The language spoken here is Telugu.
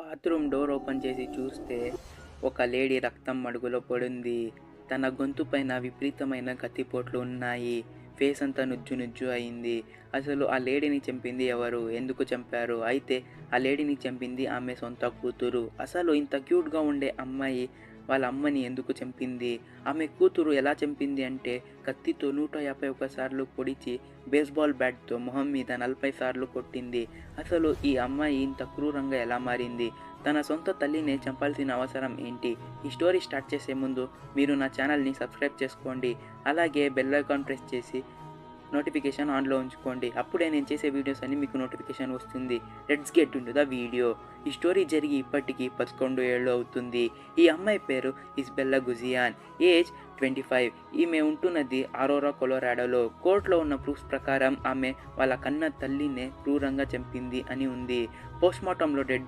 బాత్రూమ్ డోర్ ఓపెన్ చేసి చూస్తే ఒక లేడీ రక్తం మడుగులో పడుంది. తన గొంతు పైన విపరీతమైన కత్తిపోట్లు ఉన్నాయి. ఫేస్ అంతా నుజ్జు నుజ్జు అయింది. అసలు ఆ లేడీని చంపింది ఎవరు? ఎందుకు చంపారు? అయితే ఆ లేడీని చంపింది ఆమె సొంత కూతురు. అసలు ఇంత క్యూట్‌గా ఉండే అమ్మాయి వాళ్ళ అమ్మని ఎందుకు చంపింది? ఆమె కూతురు ఎలా చంపింది అంటే కత్తితో 151 సార్లు పొడిచి బేస్‌బాల్ బ్యాట్‌తో మొహం మీద 40 సార్లు కొట్టింది. అసలు ఈ అమ్మాయి ఇంత క్రూరంగా ఎలా మారింది? తన సొంత తల్లినే చంపాల్సిన అవసరం ఏంటి? ఈ స్టోరీ స్టార్ట్ చేసే ముందు మీరు నా ఛానల్‌ని సబ్స్క్రైబ్ చేసుకోండి. అలాగే బెల్ ఐకాన్ ప్రెస్ చేసి నోటిఫికేషన్ ఆన్‌లో ఉంచుకోండి. అప్పుడే నేను చేసే వీడియోస్ అన్నీ మీకు నోటిఫికేషన్ వస్తుంది. Let's get into the video. ఈ స్టోరీ జరిగి ఇప్పటికి 11 ఏళ్ళు అవుతుంది. ఈ అమ్మాయి పేరు ఇసబెల్లా గుజియాన్. ఏజ్ 25. ఈమె ఉంటున్నది అరోరా కొలరాడోలో. కోర్టులో ఉన్న ప్రూఫ్స్ ప్రకారం ఆమె వాళ్ళ కన్న తల్లినే క్రూరంగా చంపింది అని ఉంది. పోస్ట్‌మార్టంలో డెడ్